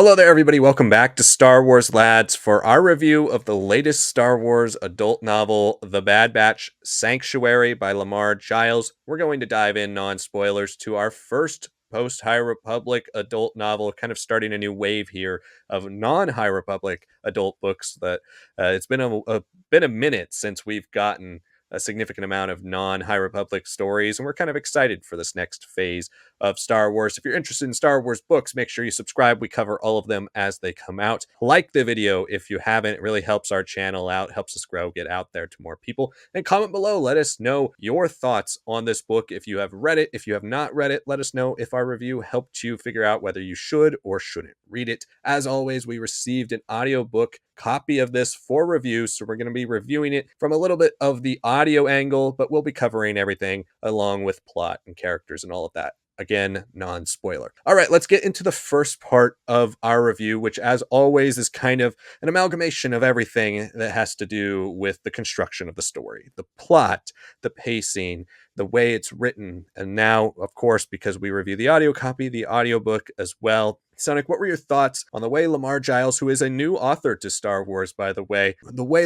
Hello there, everybody. Welcome back to Star Wars Lads for our review of the latest Star Wars adult novel, The Bad Batch Sanctuary by Lamar Giles. We're going to dive in, non spoilers, to our first post High Republic adult novel, kind of starting a new wave here of non High Republic adult books. That it's been been a minute since we've gotten a significant amount of non High Republic stories, and we're kind of excited for this next phase of Star Wars. If you're interested in Star Wars books, make sure you subscribe. We cover all of them as they come out. Like the video if you haven't. It really helps our channel out, helps us grow, get out there to more people. And comment below. Let us know your thoughts on this book. If you have read it, if you have not read it, let us know if our review helped you figure out whether you should or shouldn't read it. As always, we received an audiobook copy of this for review, so we're going to be reviewing it from a little bit of the audio angle, but we'll be covering everything along with plot and characters and all of that. Again, non-spoiler. All right, let's get into the first part of our review, which as always is kind of an amalgamation of everything that has to do with the construction of the story, the plot, the pacing, the way it's written, and now, of course, because we review the audio copy, the audiobook as well. Sanak, what were your thoughts on the way Lamar Giles, who is a new author to Star Wars, by the way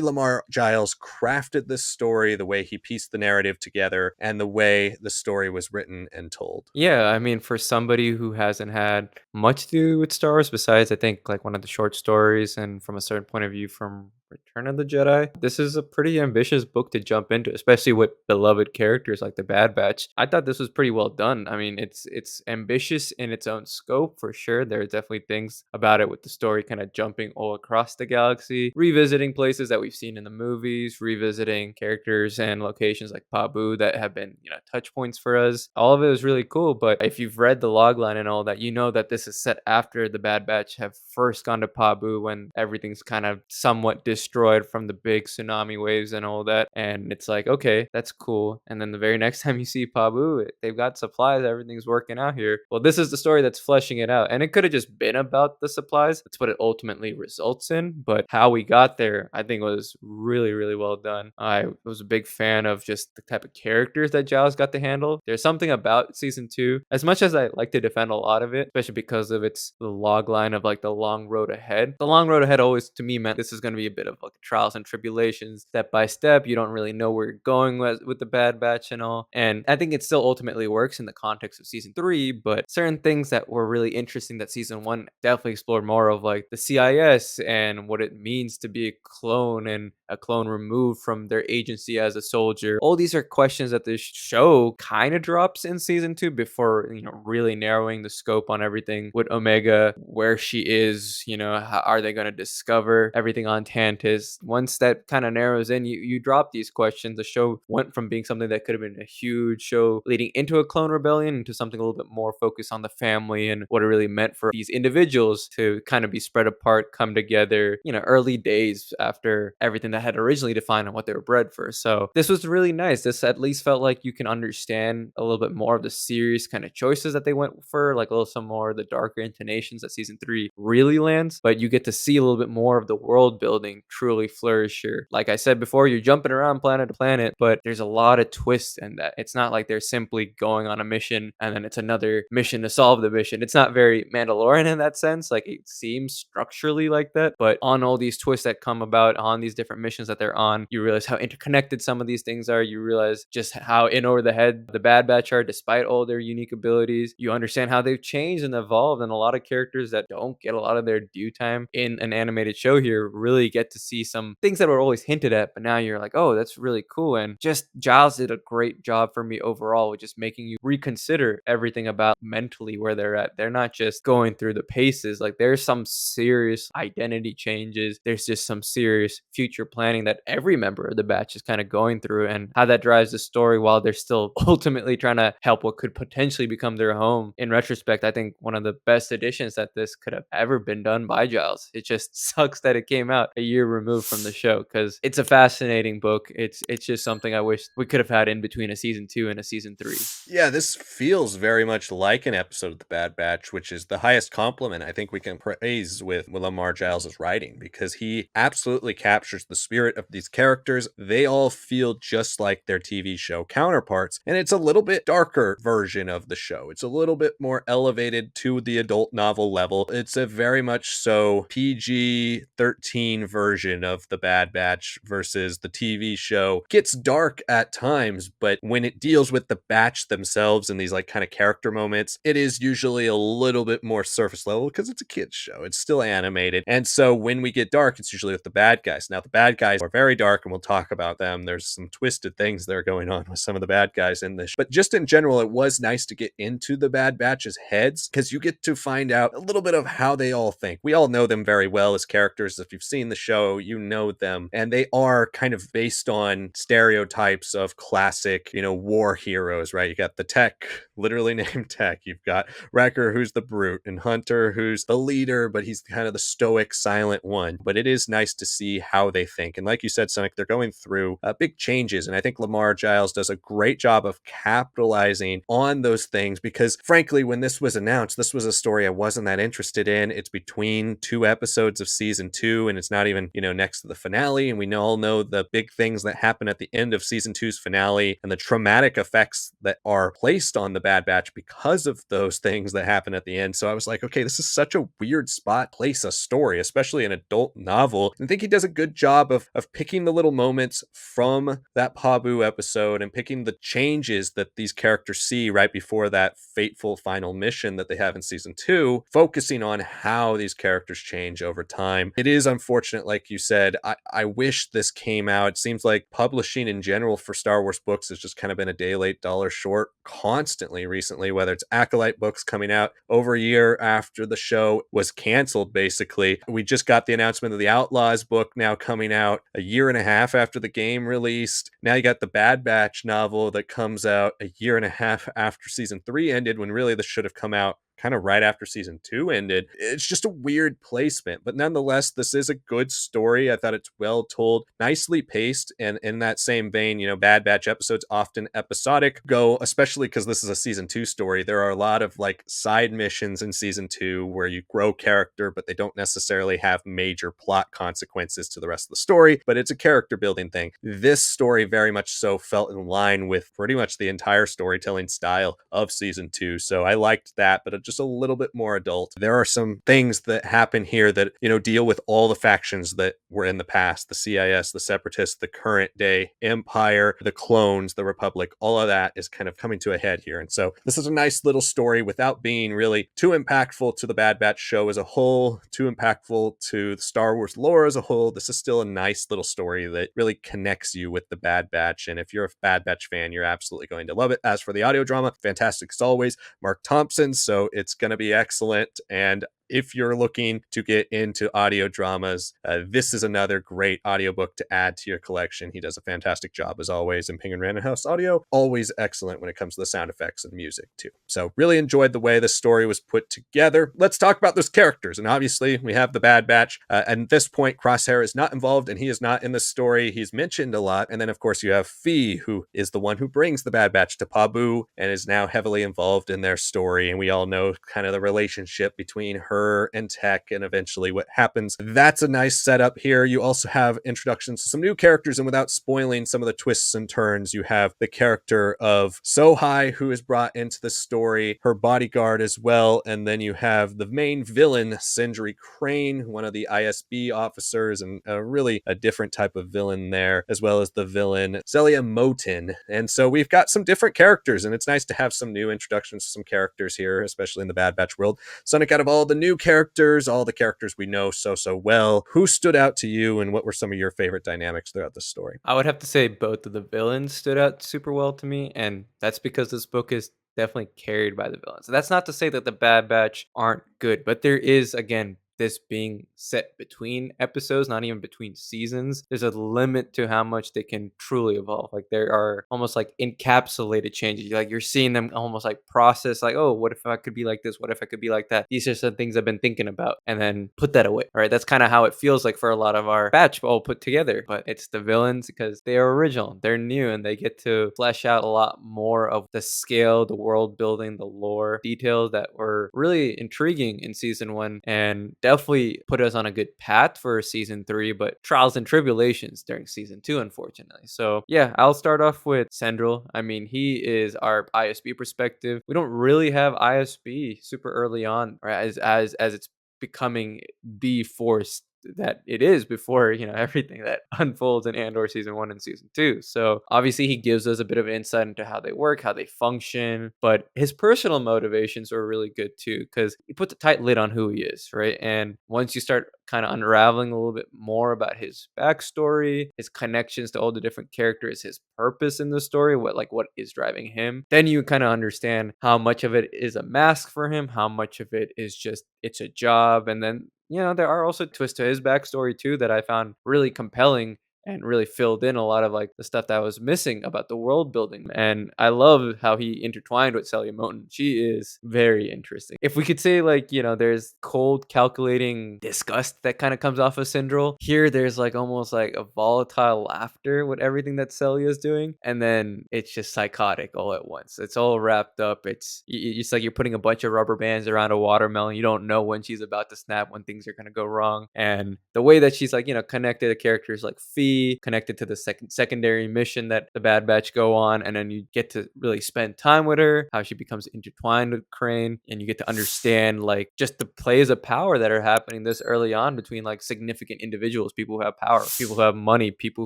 Lamar Giles crafted this story, the way he pieced the narrative together, and the way the story was written and told? Yeah, I mean, for somebody who hasn't had much to do with Star Wars, besides I think like one of the short stories and from a certain point of view from Return of the Jedi, this is a pretty ambitious book to jump into, especially with beloved characters like the Bad Batch. I thought this was pretty well done. I mean, it's ambitious in its own scope for sure. There are definitely things about it with the story kind of jumping all across the galaxy, revisiting places that we've seen in the movies, revisiting characters and locations like Pabu that have been, touch points for us. All of it was really cool. But if you've read the logline and all that, you know that this is set after the Bad Batch have first gone to Pabu when everything's kind of somewhat destroyed from the big tsunami waves and all that. And it's like, okay, that's cool. And then the very next time you see Pabu, they've got supplies, everything's working out here. Well, this is the story that's fleshing it out. And it could have just been about the supplies. That's what it ultimately results in. But how we got there, I think was really, really well done. I was a big fan of just the type of characters that Giles got to handle. There's something about season two, as much as I like to defend a lot of it, especially because of its the log line of like the long road ahead. The long road ahead always to me meant this is going to be a bit of like trials and tribulations, step by step. You don't really know where you're going with the Bad Batch and all. And I think it still ultimately works in the context of season three, but certain things that were really interesting that season one definitely explored more of, like the CIS and what it means to be a clone and a clone removed from their agency as a soldier. All these are questions that this show kind of drops in season two before, really narrowing the scope on everything with Omega, where she is, how are they going to discover everything on Tantus? Once that kind of narrows in, you drop these questions. The show went from being something that could have been a huge show leading into a clone rebellion into something a little bit more focused on the family and what it really meant for these individuals to kind of be spread apart, come together, early days after everything that had originally defined on what they were bred for. So this was really nice. This at least felt like you can understand a little bit more of the serious kind of choices that they went for, like a little some more of the darker intonations that season three really lands, but you get to see a little bit more of the world building truly flourish here. Like I said before, you're jumping around planet to planet, but there's a lot of twists in that. It's not like they're simply going on a mission and then it's another mission to solve the mission. It's not very Mandalorian in that sense. Like it seems structurally like that, but on all these twists that come about on these different missions that they're on, you realize how interconnected some of these things are. You realize just how in over the head the Bad Batch are despite all their unique abilities. You understand how they've changed and evolved, and a lot of characters that don't get a lot of their due time in an animated show here really get to see some things that were always hinted at, but now you're like, oh, that's really cool. And just Giles did a great job for me overall with just making you reconsider everything about mentally where they're at. They're not just going through the paces. Like there's some serious identity changes. There's just some serious future planning that every member of the batch is kind of going through, and how that drives the story while they're still ultimately trying to help what could potentially become their home. In retrospect, I think one of the best additions that this could have ever been done by Giles. It just sucks that it came out a year removed from the show because it's a fascinating book. It's just something I wish we could have had in between a season 2 and a season 3. Yeah, this feels very much like an episode of The Bad Batch, which is the highest compliment I think we can praise with Lamar Giles' writing, because he absolutely captures the spirit of these characters. They all feel just like their TV show counterparts, and it's a little bit darker version of the show. It's a little bit more elevated to the adult novel level. It's a very much so PG-13 version of The Bad Batch versus the TV show. Gets dark at times, but when it deals with the Batch themselves and these like kind of character moments, it is usually a little bit more surface level because it's a kid's show. It's still animated. And so when we get dark, it's usually with the bad guys. Now, the bad guys are very dark, and we'll talk about them. There's some twisted things that are going on with some of the bad guys in this. But just in general, it was nice to get into the Bad Batch's heads because you get to find out a little bit of how they all think. We all know them very well as characters. If you've seen the show, you know them. And they are kind of based on stereotypes of classic, war heroes, right? You got the Tech, literally named Tech. You've got Wrecker, who's the brute, and Hunter, who's the leader, but he's kind of the stoic, silent one. But it is nice to see how they think. And like you said, Sonic, they're going through big changes. And I think Lamar Giles does a great job of capitalizing on those things because, frankly, when this was announced, this was a story I wasn't that interested in. It's between 2 episodes of season 2, and it's not even, next to the finale. And we all know the big things that happen at the end of season 2's finale and the traumatic effects that are placed on the Bad Batch because of those things that happen at the end. So I was like, okay, this is such a weird spot to place a story, especially an adult novel. And I think he does a good job of picking the little moments from that Pabu episode and picking the changes that these characters see right before that fateful final mission that they have in season 2, focusing on how these characters change over time. It is unfortunate, like you said. I wish this came out. It seems like publishing in general for Star Wars books has just kind of been a day late, dollar short constantly recently, whether it's Acolyte books coming out over a year after the show was canceled, basically. We just got the announcement of the Outlaws book now coming out a year and a half after the game released. Now you got the Bad Batch novel that comes out a year and a half after season 3 ended, when really this should have come out kind of right after season 2 ended. It's just a weird placement, but nonetheless, this is a good story. I thought it's well told, nicely paced, and in that same vein, Bad Batch episodes often episodic go, especially because this is a season 2 story. There are a lot of like side missions in season 2 where you grow character, but they don't necessarily have major plot consequences to the rest of the story, but it's a character building thing. This story very much so felt in line with pretty much the entire storytelling style of season 2. So I liked that, but just a little bit more adult. There are some things that happen here that, deal with all the factions that were in the past: the CIS, the Separatists, the current day Empire, the clones, the Republic. All of that is kind of coming to a head here. And so this is a nice little story without being really too impactful to the Bad Batch show as a whole, too impactful to the Star Wars lore as a whole. This is still a nice little story that really connects you with the Bad Batch. And if you're a Bad Batch fan, you're absolutely going to love it. As for the audio drama, fantastic as always. Mark Thompson, so it's going to be excellent. And if you're looking to get into audio dramas, this is another great audiobook to add to your collection. He does a fantastic job as always. And Penguin Random House Audio, always excellent when it comes to the sound effects and music too. So really enjoyed the way the story was put together. Let's talk about those characters. And obviously we have the Bad Batch. At this point, Crosshair is not involved and he is not in the story. He's mentioned a lot. And then of course you have Phee, who is the one who brings the Bad Batch to Pabu and is now heavily involved in their story. And we all know kind of the relationship between her and Tech and eventually what happens. That's a nice setup here. You also have introductions to some new characters, and without spoiling some of the twists and turns, you have the character of Sohai, who is brought into the story, her bodyguard as well, and then you have the main villain, Sindri Crane, one of the ISB officers, and really a different type of villain there, as well as the villain Celia Motin. And so we've got some different characters, and it's nice to have some new introductions to some characters here, especially in the Bad Batch world. Sonic, out of all the new characters, all the characters we know so well, who stood out to you and what were some of your favorite dynamics throughout the story? I would have to say both of the villains stood out super well to me, and that's because this book is definitely carried by the villains. That's not to say that the Bad Batch aren't good, but there is, again, this being set between episodes, not even between seasons, there's a limit to how much they can truly evolve. Like there are almost like encapsulated changes. Like you're seeing them almost like process, like, oh, what if I could be like this? What if I could be like that? These are some things I've been thinking about, and then put that away. All right. That's kind of how it feels like for a lot of our batch all put together. But it's the villains because they are original, they're new, and they get to flesh out a lot more of the scale, the world building, the lore details that were really intriguing in season one and definitely put us on a good path for season three, but trials and tribulations during season two, unfortunately. So yeah, I'll start off with Sendril. I mean, he is our ISB perspective. We don't really have ISB super early on, right? As it's becoming the force that it is before everything that unfolds in Andor season 1 and season 2. So obviously he gives us a bit of insight into how they work, how they function, but his personal motivations are really good too because he puts a tight lid on who he is, right? And once you start kind of unraveling a little bit more about his backstory, his connections to all the different characters, his purpose in the story, what is driving him, then you kind of understand how much of it is a mask for him, how much of it is just it's a job. And then there are also twists to his backstory too that I found really compelling and really filled in a lot of like the stuff that was missing about the world building. And I love how he intertwined with Celia Moten. She is very interesting. If we could say like, there's cold calculating disgust that kind of comes off of Syndrome. Here there's like almost like a volatile laughter with everything that Celia is doing. And then it's just psychotic all at once. It's all wrapped up. It's like you're putting a bunch of rubber bands around a watermelon. You don't know when she's about to snap, when things are gonna go wrong. And the way that she's like, connected to characters like Phee, connected to the secondary mission that the Bad Batch go on, and then you get to really spend time with her, how she becomes intertwined with Crane, and you get to understand like just the plays of power that are happening this early on between like significant individuals, people who have power, people who have money, people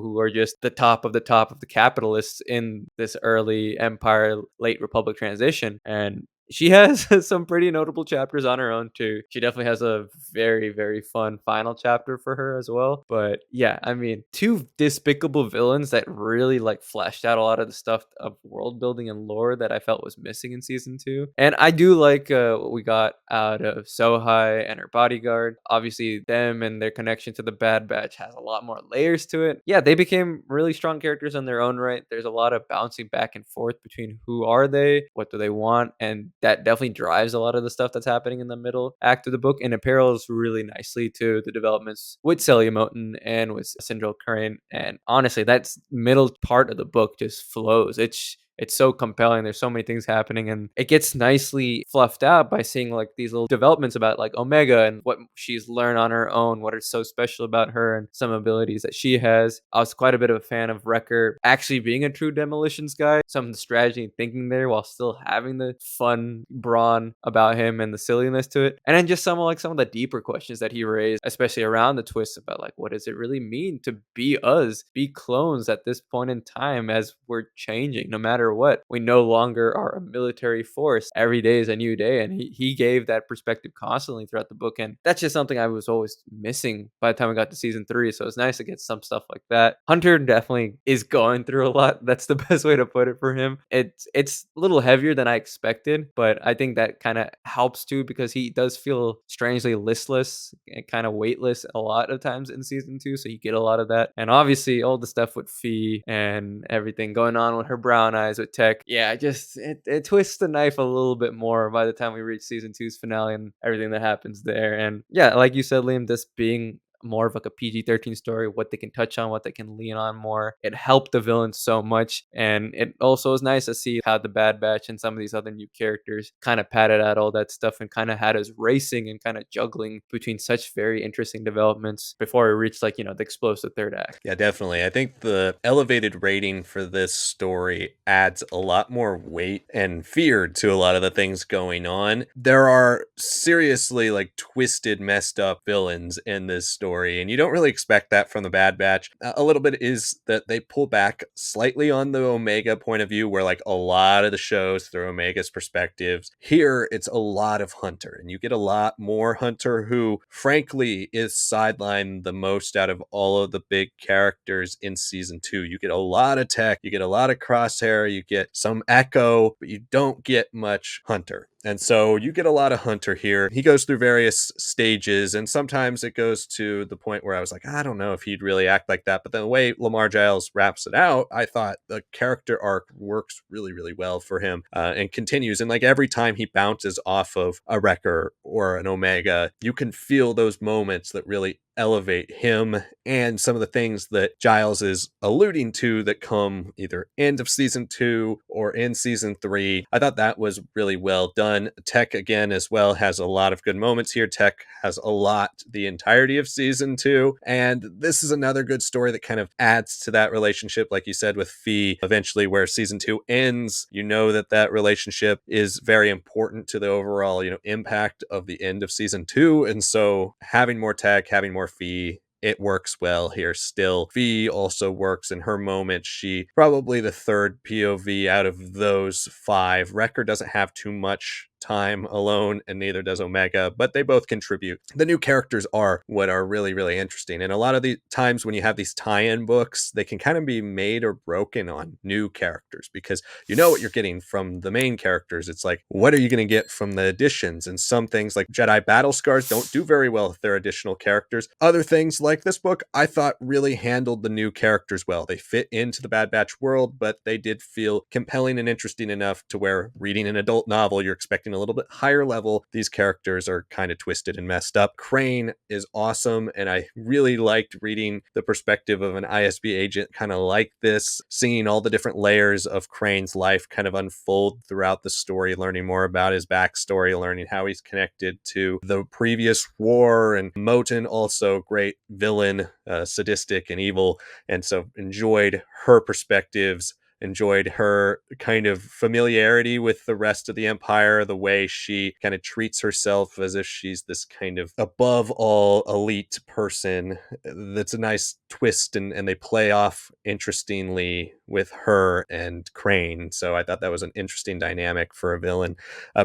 who are just the top of the capitalists in this early Empire, late Republic transition. And she has some pretty notable chapters on her own too. She definitely has a very, very fun final chapter for her as well. But yeah, I mean, two despicable villains that really like fleshed out a lot of the stuff of world building and lore that I felt was missing in season two. And I do like what we got out of Sohai and her bodyguard. Obviously, them and their connection to the Bad Batch has a lot more layers to it. Yeah, they became really strong characters on their own right. There's a lot of bouncing back and forth between who are they, what do they want, and that definitely drives a lot of the stuff that's happening in the middle act of the book, and it parallels really nicely to the developments with Celia Moten and with Syndrome Crane. And honestly, that's middle part of the book just flows. It's so compelling. There's so many things happening, and it gets nicely fluffed out by seeing like these little developments about like Omega and what she's learned on her own, what is so special about her, and some abilities that she has. I was quite a bit of a fan of Wrecker actually being a true demolitions guy, some of the strategy and thinking there while still having the fun brawn about him and the silliness to it. And then just some of the deeper questions that he raised, especially around the twist about like what does it really mean to be us, be clones at this point in time as we're changing, no matter what. We no longer are a military force. Every day is a new day. And he gave that perspective constantly throughout the book. And that's just something I was always missing by the time we got to season 3. So it's nice to get some stuff like that. Hunter definitely is going through a lot. That's the best way to put it for him. It's a little heavier than I expected, but I think that kind of helps too because he does feel strangely listless and kind of weightless a lot of times in season 2. So you get a lot of that. And obviously all the stuff with Phee and everything going on with her brown eyes with Tech. Yeah, it twists the knife a little bit more by the time we reach season 2's finale and everything that happens there. And yeah, like you said, Liam, this being more of like a PG-13 story, what they can touch on, what they can lean on more. It helped the villains so much. And it also was nice to see how the Bad Batch and some of these other new characters kind of padded out all that stuff and kind of had us racing and kind of juggling between such very interesting developments before we reached like, the explosive third act. Yeah, definitely. I think the elevated rating for this story adds a lot more weight and fear to a lot of the things going on. There are seriously like twisted, messed up villains in this story, and you don't really expect that from the Bad Batch. A little bit is that they pull back slightly on the Omega point of view, where like a lot of the shows through Omega's perspectives. Here, it's a lot of Hunter, and you get a lot more Hunter, who frankly is sidelined the most out of all of the big characters in season 2. You get a lot of Tech, you get a lot of Crosshair, you get some Echo, but you don't get much Hunter. And so you get a lot of Hunter here. He goes through various stages, and sometimes it goes to the point where I was like, I don't know if he'd really act like that. But then the way Lamar Giles wraps it out, I thought the character arc works really, really well for him, and continues. And like every time he bounces off of a Wrecker or an Omega, you can feel those moments that really elevate him and some of the things that Giles is alluding to that come either end of season 2 or in season 3. I thought that was really well done. Tech again as well has a lot of good moments here. Tech has a lot the entirety of season 2, and this is another good story that kind of adds to that relationship, like you said, with Phee. Eventually where season 2 ends, you know that that relationship is very important to the overall, impact of the end of season 2. And so having more Tech, having more Phee, it works well here still. Phee also works in her moment. She probably the third POV out of those 5. Wrecker doesn't have too much time alone, and neither does Omega, but they both contribute. The new characters are what are really, really interesting. And a lot of the times when you have these tie-in books, they can kind of be made or broken on new characters because you know what you're getting from the main characters. It's like, what are you going to get from the additions? And some things like Jedi battle scars don't do very well if they're additional characters. Other things like this book, I thought really handled the new characters well. They fit into the Bad Batch world, but they did feel compelling and interesting enough to where reading an adult novel, you're expecting a little bit higher level. These characters are kind of twisted and messed up. Crane is awesome, and I really liked reading the perspective of an ISB agent kind of like this, seeing all the different layers of Crane's life kind of unfold throughout the story, learning more about his backstory, learning how he's connected to the previous war. And Moten, also great villain, sadistic and evil, and so enjoyed her perspectives, enjoyed her kind of familiarity with the rest of the Empire, the way she kind of treats herself as if she's this kind of above all elite person. That's a nice twist, and they play off interestingly with her and Crane. So I thought that was an interesting dynamic for a villain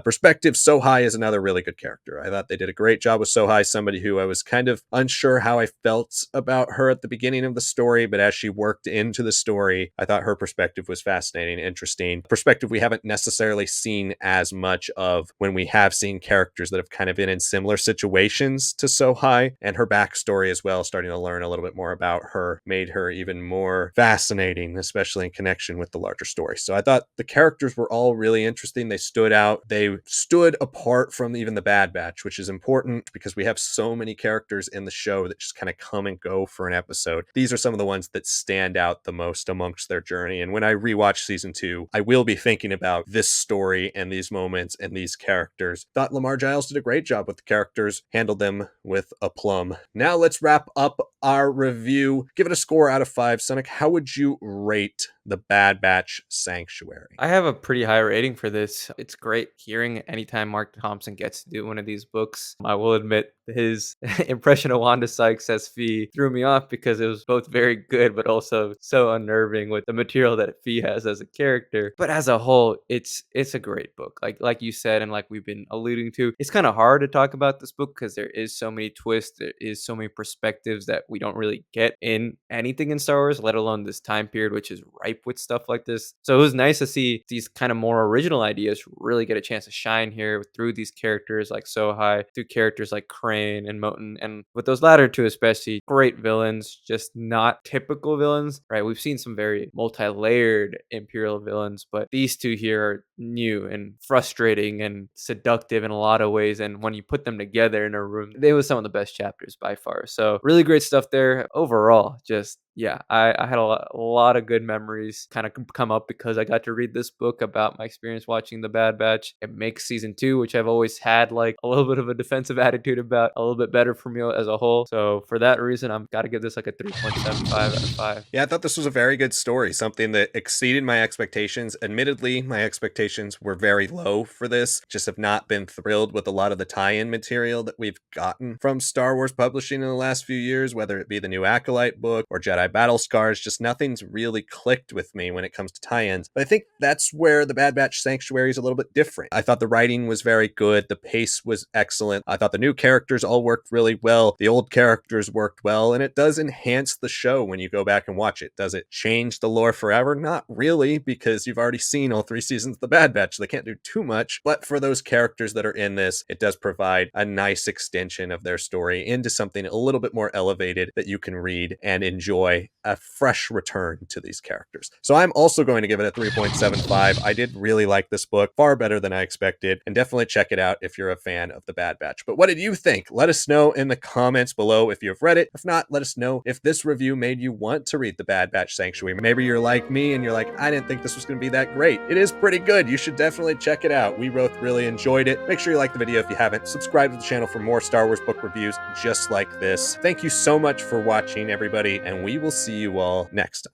perspective. Sohai is another really good character. I thought they did a great job with Sohai, somebody who I was kind of unsure how I felt about her at the beginning of the story, but as she worked into the story, I thought her perspective was fascinating, interesting. Perspective we haven't necessarily seen as much of when we have seen characters that have kind of been in similar situations to Sohai, and her backstory as well, starting to learn a little bit more about her, made her even more fascinating, especially in connection with the larger story. So I thought the characters were all really interesting. They stood out. They stood apart from even the Bad Batch, which is important because we have so many characters in the show that just kind of come and go for an episode. These are some of the ones that stand out the most amongst their journey. And when I rewatch season 2, I will be thinking about this story and these moments and these characters. Thought Lamar Giles did a great job with the characters, handled them with aplomb. Now let's wrap up our review. Give it a score out of 5. Sanak, how would you rate the Bad Batch Sanctuary? I have a pretty high rating for this. It's great hearing anytime Mark Thompson gets to do one of these books. I will admit his impression of Wanda Sykes as Phee threw me off because it was both very good but also so unnerving with the material that Phee has as a character. But as a whole, it's a great book. Like you said, and like we've been alluding to, it's kind of hard to talk about this book because there is so many twists, there is so many perspectives that we don't really get in anything in Star Wars, let alone this time period, which is ripe with stuff like this. So it was nice to see these kind of more original ideas really get a chance to shine here through these characters like Sohai, through characters like Crane and Moten, and with those latter two especially, great villains, just not typical villains, right? We've seen some very multi-layered Imperial villains, but these two here are new and frustrating and seductive in a lot of ways, and when you put them together in a room, they were some of the best chapters by far. So really great stuff there overall. Just yeah, I had a lot of good memories kind of come up because I got to read this book about my experience watching The Bad Batch. It makes season 2, which I've always had like a little bit of a defensive attitude about, a little bit better for me as a whole. So for that reason, I'm got to give this like a 3.75 out of 5. Yeah, I thought this was a very good story, something that exceeded my expectations. Admittedly, my expectations were very low for this. Just have not been thrilled with a lot of the tie-in material that we've gotten from Star Wars publishing in the last few years, whether it be the new Acolyte book or Jedi Battle Scars. Just nothing's really clicked with me when it comes to tie-ins. But I think that's where the Bad Batch Sanctuary is a little bit different. I thought the writing was very good. The pace was excellent. I thought the new characters all worked really well. The old characters worked well, and it does enhance the show when you go back and watch it. Does it change the lore forever? Not really, because you've already seen all 3 seasons of The Bad Batch. They can't do too much, but for those characters that are in this, it does provide a nice extension of their story into something a little bit more elevated that you can read and enjoy a fresh return to these characters. So I'm also going to give it a 3.75. I did really like this book, far better than I expected, and definitely check it out if you're a fan of The Bad Batch. But what did you think? Let us know in the comments below if you've read it. If not, let us know if this review made you want to read The Bad Batch Sanctuary. Maybe you're like me and you're like, I didn't think this was going to be that great. It is pretty good. You should definitely check it out. We both really enjoyed it. Make sure you like the video if you haven't. Subscribe to the channel for more Star Wars book reviews just like this. Thank you so much for watching, everybody, and we will see you all next time.